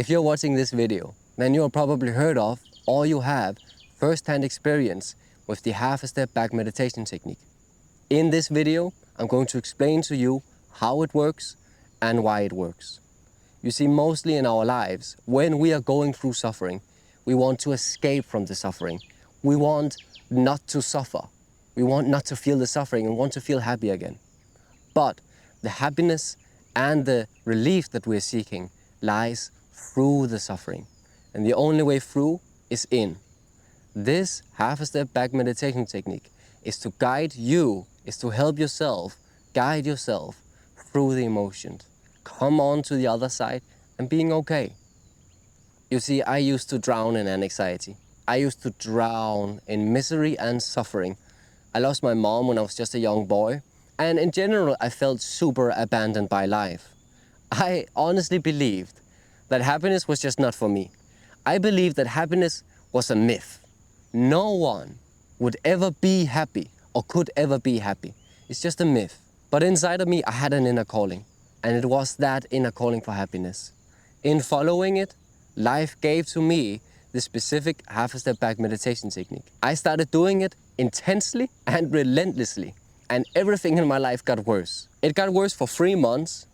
If you're watching this video, then you have probably heard of or you have first-hand experience with the half a step back meditation technique. In this video, I'm going to explain to you how it works and why it works. You see, mostly in our lives, when we are going through suffering, we want to escape from the suffering. We want not to suffer. We want not to feel the suffering and want to feel happy again. But the happiness and the relief that we're seeking lies through the suffering. And the only way through is in. This half a step back meditation technique is to guide you, is to help yourself, guide yourself through the emotions. Come on to the other side and being okay. You see, I used to drown in anxiety. I used to drown in misery and suffering. I lost my mom when I was just a young boy. And in general, I felt super abandoned by life. I honestly believed that happiness was just not for me. I believed that happiness was a myth. No one would ever be happy or could ever be happy. It's just a myth. But inside of me, I had an inner calling. And it was that inner calling for happiness. In following it, life gave to me this specific half a step back meditation technique. I started doing it intensely and relentlessly. And everything in my life got worse. It got worse for 3 months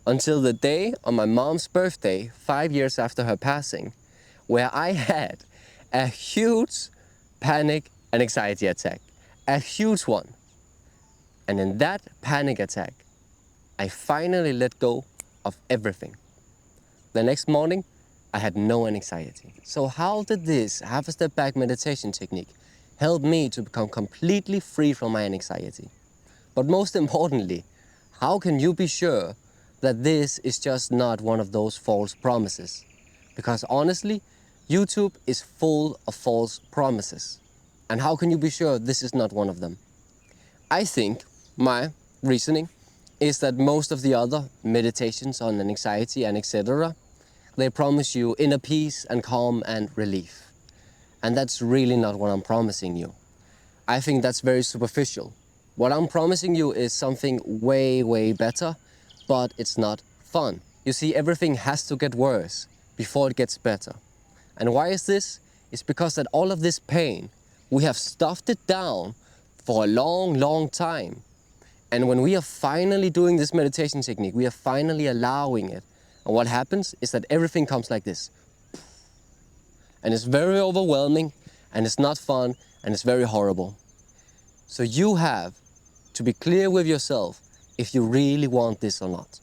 until the day on my mom's birthday, 5 years after her passing, where I had a huge panic and anxiety attack. A huge one. And in that panic attack, I finally let go of everything. The next morning, I had no anxiety. So how did this half a step back meditation technique help me to become completely free from my anxiety? But most importantly, how can you be sure that this is just not one of those false promises? Because honestly, YouTube is full of false promises. And how can you be sure this is not one of them? I think my reasoning is that most of the other meditations on anxiety and etc., they promise you inner peace and calm and relief. And that's really not what I'm promising you. I think that's very superficial. What I'm promising you is something way, way better, but it's not fun. You see, everything has to get worse before it gets better. And why is this? It's because that all of this pain, we have stuffed it down for a long, long time. And when we are finally doing this meditation technique, we are finally allowing it. And what happens is that everything comes like this. And it's very overwhelming, and it's not fun, and it's very horrible. So you have to be clear with yourself if you really want this or not.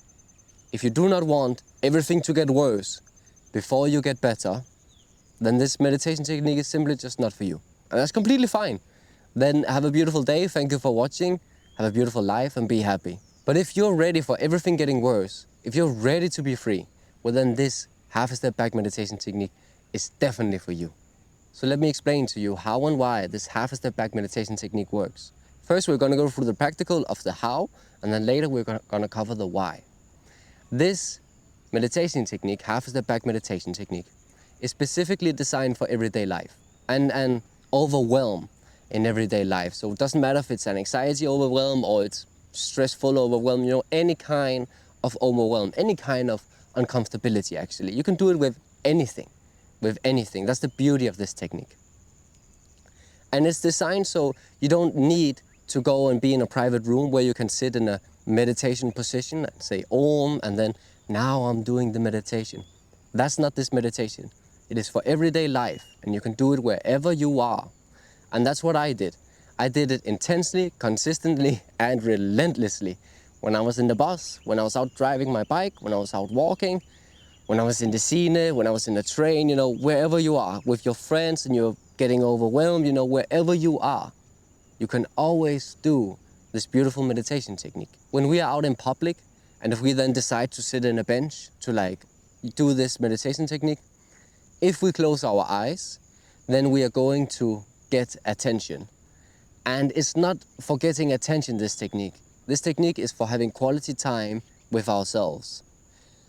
If you do not want everything to get worse before you get better, then this meditation technique is simply just not for you. And that's completely fine. Then have a beautiful day. Thank you for watching. Have a beautiful life and be happy. But if you're ready for everything getting worse, if you're ready to be free, well then this half a step back meditation technique is definitely for you. So let me explain to you how and why this half a step back meditation technique works. First, we're going to go through the practical of the how, and then later we're going to cover the why. This meditation technique, half a step back meditation technique, is specifically designed for everyday life and an overwhelm in everyday life. So it doesn't matter if it's an anxiety overwhelm or it's stressful overwhelm, any kind of overwhelm, any kind of uncomfortability actually. You can do it with anything. That's the beauty of this technique. And it's designed so you don't need to go and be in a private room where you can sit in a meditation position and say Om, and then now I'm doing the meditation. That's not this meditation. It is for everyday life, and you can do it wherever you are. And that's what I did. I did it intensely, consistently, and relentlessly. When I was in the bus, when I was out driving my bike, when I was out walking, when I was in the scene, when I was in the train, wherever you are, with your friends and you're getting overwhelmed, wherever you are, you can always do this beautiful meditation technique. When we are out in public, and if we then decide to sit in a bench to do this meditation technique, if we close our eyes, then we are going to get attention. And it's not for getting attention, this technique. This technique is for having quality time with ourselves.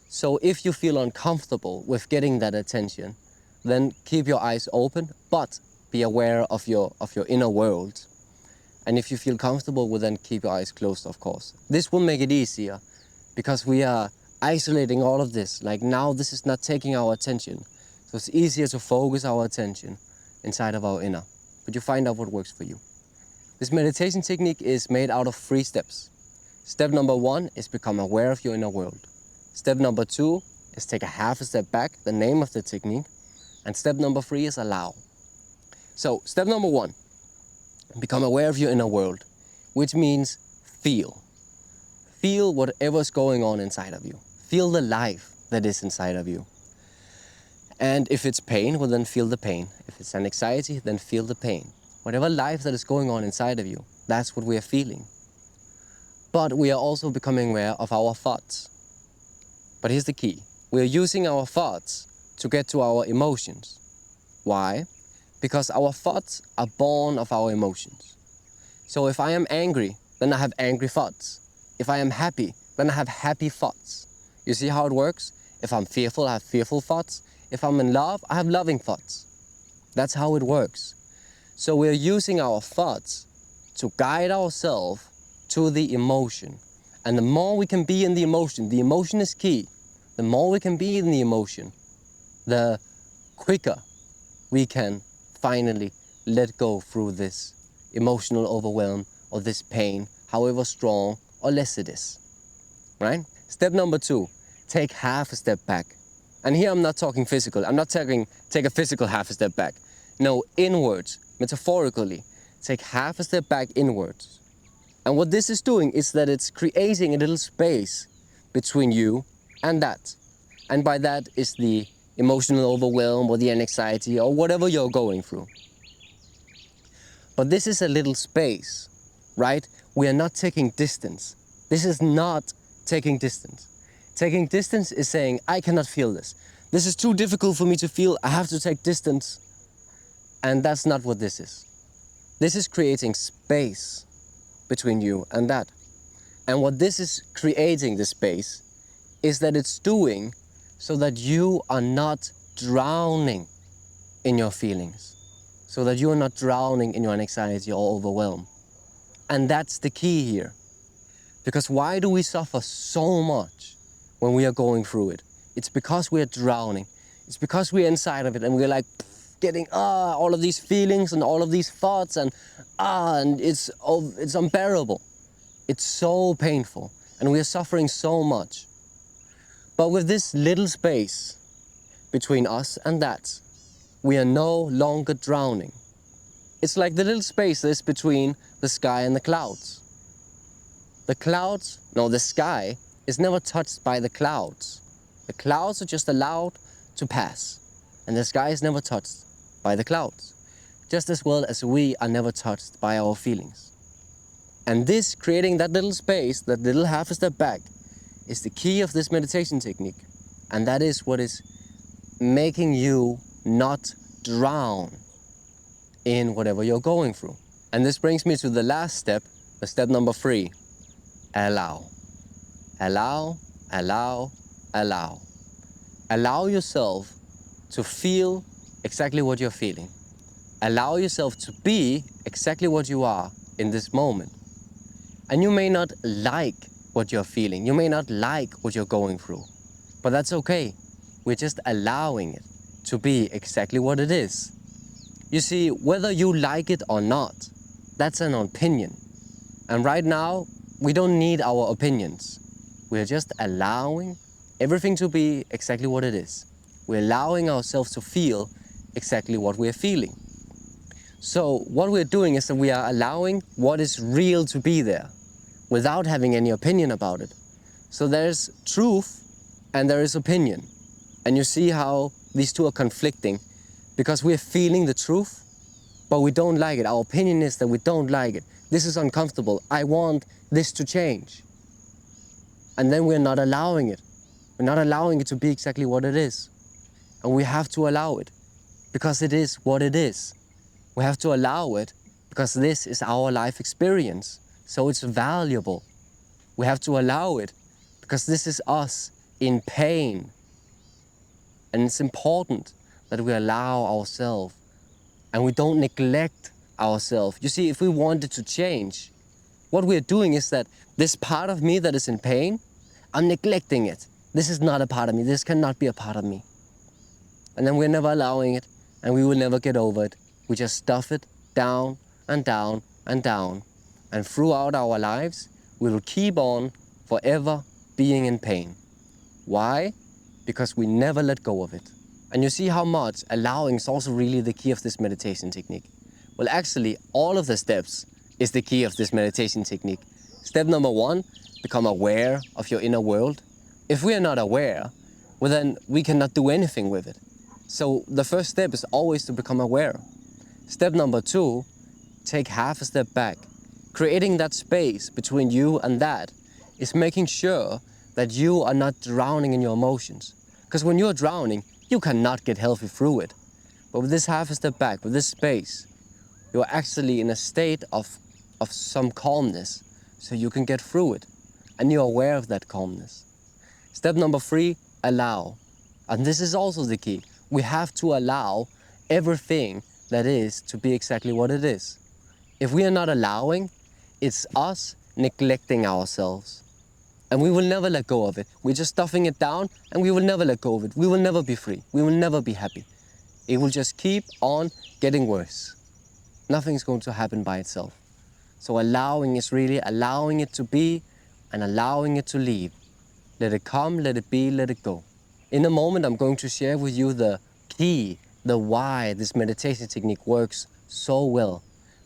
So if you feel uncomfortable with getting that attention, then keep your eyes open, but be aware of your inner world. And if you feel comfortable, well then keep your eyes closed, of course. This will make it easier because we are isolating all of this. Like now this is not taking our attention. So it's easier to focus our attention inside of our inner. But you find out what works for you. This meditation technique is made out of 3 steps. Step number 1 is become aware of your inner world. Step number 2 is take a half a step back, the name of the technique. And step number 3 is allow. So step number 1, become aware of your inner world, which means feel. Feel whatever's going on inside of you. Feel the life that is inside of you. And if it's pain, well then feel the pain. If it's an anxiety, then feel the pain. Whatever life that is going on inside of you, that's what we are feeling. But we are also becoming aware of our thoughts. But here's the key. We are using our thoughts to get to our emotions. Why? Because our thoughts are born of our emotions. So if I am angry, then I have angry thoughts. If I am happy, then I have happy thoughts. You see how it works? If I'm fearful, I have fearful thoughts. If I'm in love, I have loving thoughts. That's how it works. So we're using our thoughts to guide ourselves to the emotion. And the more we can be in the emotion is key. The more we can be in the emotion, the quicker we can finally let go through this emotional overwhelm or this pain, however strong or less it is, right? Step number 2, take half a step back. And here I'm not talking physical. I'm not talking take a physical half a step back. No, inwards, metaphorically, take half a step back inwards. And what this is doing is that it's creating a little space between you and that. And by that is the emotional overwhelm or the anxiety or whatever you're going through. But this is a little space, right? We are not taking distance. This is not taking distance. Taking distance is saying, I cannot feel this. This is too difficult for me to feel. I have to take distance. And that's not what this is. This is creating space between you and that. And what this is creating, the space, is that it's doing so that you are not drowning in your feelings. So that you are not drowning in your anxiety or overwhelm. And that's the key here. Because why do we suffer so much when we are going through it? It's because we are drowning. It's because we're inside of it and we're like getting all of these feelings and all of these thoughts and it's unbearable. It's so painful and we are suffering so much. But with this little space between us and that, we are no longer drowning. It's like the little space that's between the sky and the clouds. The sky is never touched by the clouds. The clouds are just allowed to pass. And the sky is never touched by the clouds. Just as well as we are never touched by our feelings. And this, creating that little space, that little half a step back, is the key of this meditation technique. And that is what is making you not drown in whatever you're going through. And this brings me to the last step, the step number 3. Allow. Allow, allow, allow. Allow yourself to feel exactly what you're feeling. Allow yourself to be exactly what you are in this moment. And you may not like what you're feeling. You may not like what you're going through. But that's okay. We're just allowing it to be exactly what it is. You see, whether you like it or not, that's an opinion. And right now, we don't need our opinions. We're just allowing everything to be exactly what it is. We're allowing ourselves to feel exactly what we're feeling. So what we're doing is that we are allowing what is real to be there without having any opinion about it. So there's truth and there is opinion. And you see how these two are conflicting because we're feeling the truth, but we don't like it. Our opinion is that we don't like it. This is uncomfortable. I want this to change. And then we're not allowing it. We're not allowing it to be exactly what it is. And we have to allow it because it is what it is. We have to allow it because this is our life experience. So it's valuable. We have to allow it because this is us in pain. And it's important that we allow ourselves and we don't neglect ourselves. You see, if we wanted to change, what we're doing is that this part of me that is in pain, I'm neglecting it. This is not a part of me. This cannot be a part of me. And then we're never allowing it, and we will never get over it. We just stuff it down and down and down. And throughout our lives, we will keep on forever being in pain. Why? Because we never let go of it. And you see how much allowing is also really the key of this meditation technique. Well, actually, all of the steps is the key of this meditation technique. Step number 1, become aware of your inner world. If we are not aware, well then we cannot do anything with it. So the first step is always to become aware. Step number 2, take half a step back. Creating that space between you and that is making sure that you are not drowning in your emotions. Because when you're drowning, you cannot get healthy through it. But with this half a step back, with this space, you're actually in a state of some calmness, so you can get through it. And you're aware of that calmness. Step number 3, allow. And this is also the key. We have to allow everything that is to be exactly what it is. If we are not allowing, it's us neglecting ourselves. And we will never let go of it. We're just stuffing it down, and we will never let go of it. We will never be free. We will never be happy. It will just keep on getting worse. Nothing's going to happen by itself. So allowing is really allowing it to be and allowing it to leave. Let it come, let it be, let it go. In a moment, I'm going to share with you the key, the why this meditation technique works so well.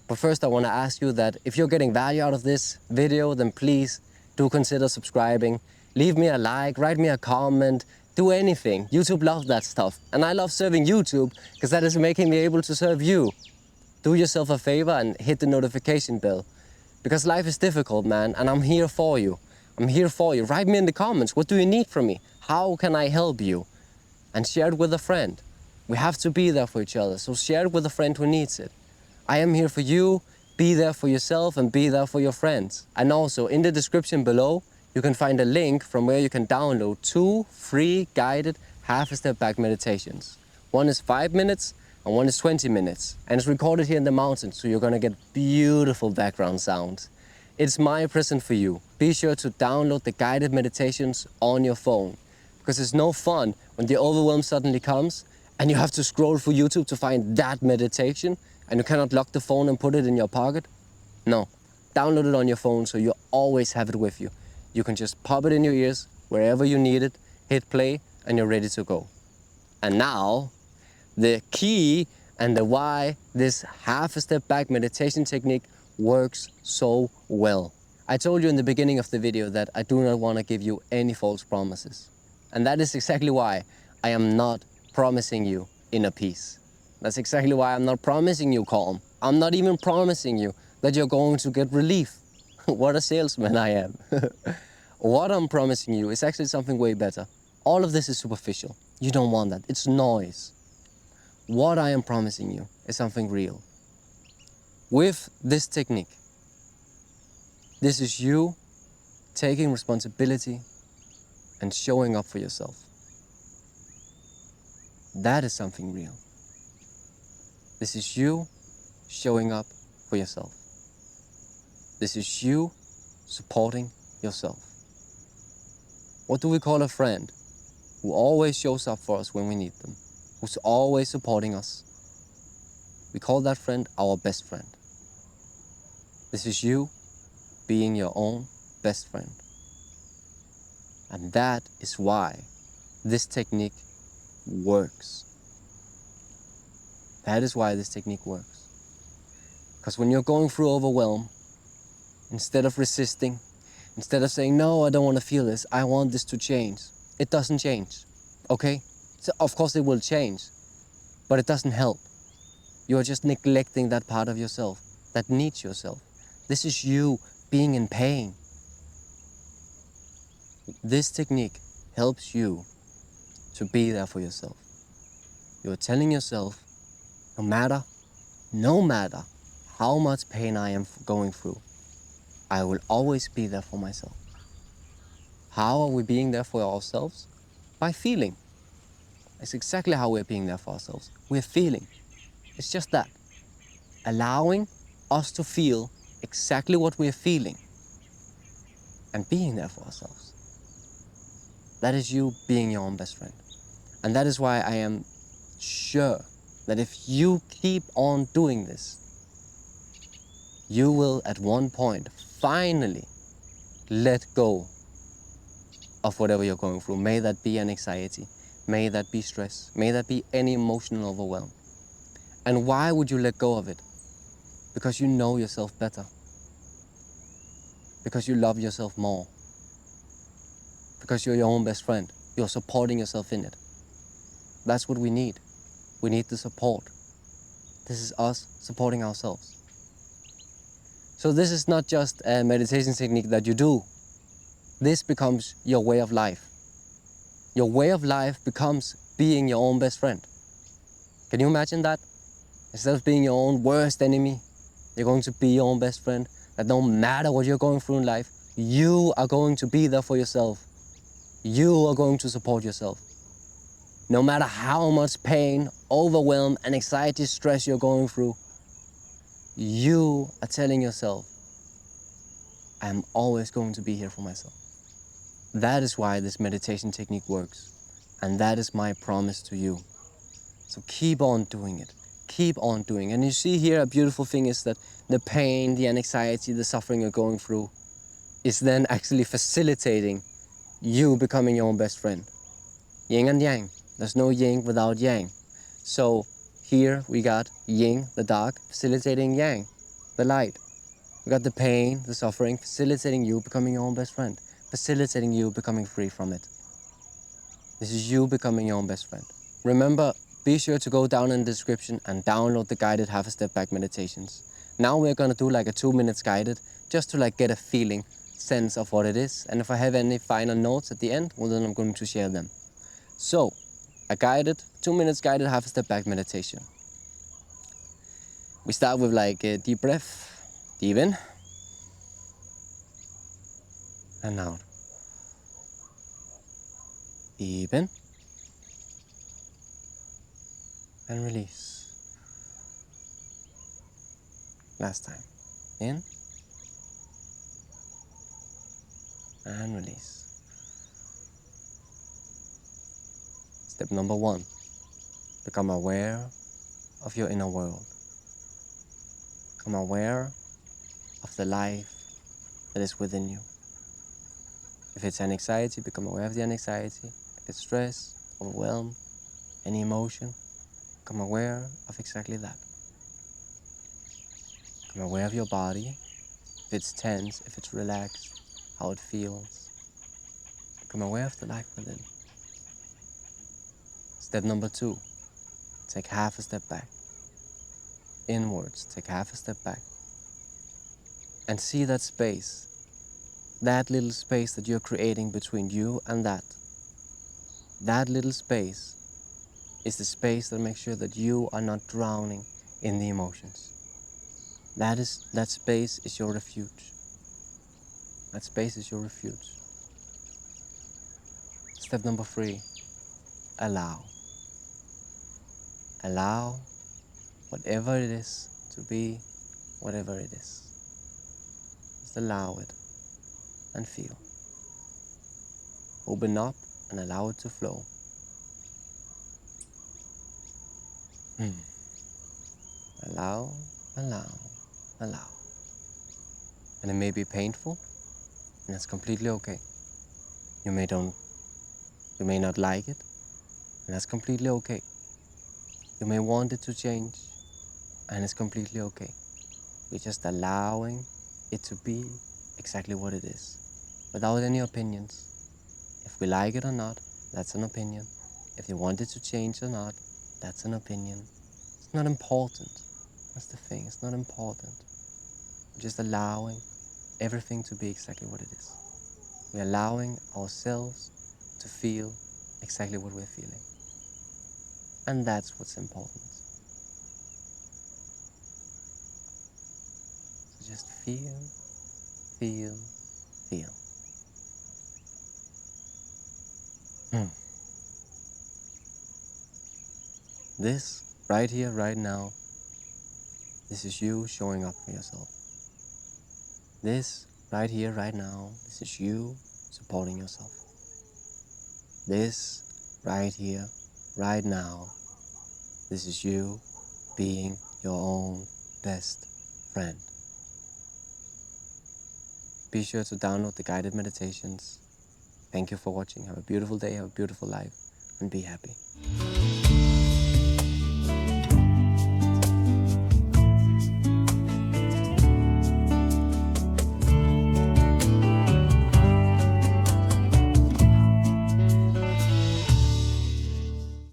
But first, I want to ask you that if you're getting value out of this video, then please do consider subscribing. Leave me a like, write me a comment, do anything. YouTube loves that stuff. And I love serving YouTube because that is making me able to serve you. Do yourself a favor and hit the notification bell. Because life is difficult, man, and I'm here for you. I'm here for you. Write me in the comments, what do you need from me? How can I help you? And share it with a friend. We have to be there for each other, so share it with a friend who needs it. I am here for you. Be there for yourself and be there for your friends. And also, in the description below, you can find a link from where you can download 2 free guided half a step back meditations. One is 5 minutes and one is 20 minutes. And it's recorded here in the mountains, so you're gonna get beautiful background sounds. It's my present for you. Be sure to download the guided meditations on your phone, because it's no fun when the overwhelm suddenly comes and you have to scroll through YouTube to find that meditation and you cannot lock the phone and put it in your pocket. No, download it on your phone so you always have it with you. You can just pop it in your ears wherever you need it, hit play, and you're ready to go. And now, the key and the why this half a step back meditation technique works so well. I told you in the beginning of the video that I do not want to give you any false promises. And that is exactly why I am not promising you inner peace. That's exactly why I'm not promising you calm. I'm not even promising you that you're going to get relief. What a salesman I am. What I'm promising you is actually something way better. All of this is superficial. You don't want that. It's noise. What I am promising you is something real. With this technique, this is you taking responsibility and showing up for yourself. That is something real. This is you showing up for yourself. This is you supporting yourself. What do we call a friend who always shows up for us when we need them, who's always supporting us? We call that friend our best friend. This is you being your own best friend. And that is why this technique works. That is why this technique works. Because when you're going through overwhelm, instead of resisting, instead of saying, no, I don't want to feel this, I want this to change, it doesn't change, okay? So of course it will change, but it doesn't help. You're just neglecting that part of yourself that needs yourself. This is you being in pain. This technique helps you to be there for yourself. You're telling yourself, no matter how much pain I am going through, I will always be there for myself. How are we being there for ourselves? By feeling. It's exactly how we're being there for ourselves. We're feeling. It's just that. Allowing us to feel exactly what we're feeling and being there for ourselves. That is you being your own best friend. And that is why I am sure that if you keep on doing this, you will at one point finally let go of whatever you're going through. May that be an anxiety, may that be stress, may that be any emotional overwhelm. And why would you let go of it? Because you know yourself better. Because you love yourself more. Because you're your own best friend. You're supporting yourself in it. That's what we need. We need the support. This is us supporting ourselves. So this is not just a meditation technique that you do. This becomes your way of life. Your way of life becomes being your own best friend. Can you imagine that? Instead of being your own worst enemy, you're going to be your own best friend. That no matter what you're going through in life, you are going to be there for yourself. You are going to support yourself. No matter how much pain, overwhelm, and anxiety, stress you're going through, you are telling yourself, I'm always going to be here for myself. That is why this meditation technique works. And that is my promise to you. So keep on doing it. Keep on doing it. And you see here, a beautiful thing is that the pain, the anxiety, the suffering you're going through is then actually facilitating you becoming your own best friend. Yin and Yang. There's no yin without yang. So here we got yin, the dark, facilitating yang, the light. We got the pain, the suffering, facilitating you becoming your own best friend, facilitating you becoming free from it. This is you becoming your own best friend. Remember, be sure to go down in the description and download the guided half a step back meditations. Now we're gonna do like a 2 minutes guided, just to like get a feeling, sense of what it is. And if I have any final notes at the end, well then I'm going to share them. So, a guided, 2 minutes guided half a step back meditation. We start with like a deep breath, deep in, and out. Deep in, and release. Last time. In, and release. Step number 1, become aware of your inner world. Become aware of the life that is within you. If it's an anxiety, become aware of the anxiety. If it's stress, overwhelm, any emotion, become aware of exactly that. Become aware of your body. If it's tense, if it's relaxed, how it feels. Become aware of the life within. Step number 2, take half a step back. Inwards, take half a step back. And see that space, that little space that you're creating between you and that. That little space is the space that makes sure that you are not drowning in the emotions. That space is your refuge. That space is your refuge. Step number 3, allow. Allow whatever it is to be whatever it is. Just allow it and feel. Open up and allow it to flow. Allow, allow, allow. And it may be painful, and that's completely okay. You may not like it, and that's completely okay. You may want it to change, and it's completely okay. We're just allowing it to be exactly what it is, without any opinions. If we like it or not, that's an opinion. If you want it to change or not, that's an opinion. It's not important. That's the thing, it's not important. We're just allowing everything to be exactly what it is. We're allowing ourselves to feel exactly what we're feeling. And that's what's important. So just feel, feel, feel. This, right here, right now, this is you showing up for yourself. This, right here, right now, this is you supporting yourself. This, right here, right now, this is you being your own best friend. Be sure to download the guided meditations. Thank you for watching. Have a beautiful day, have a beautiful life, and be happy.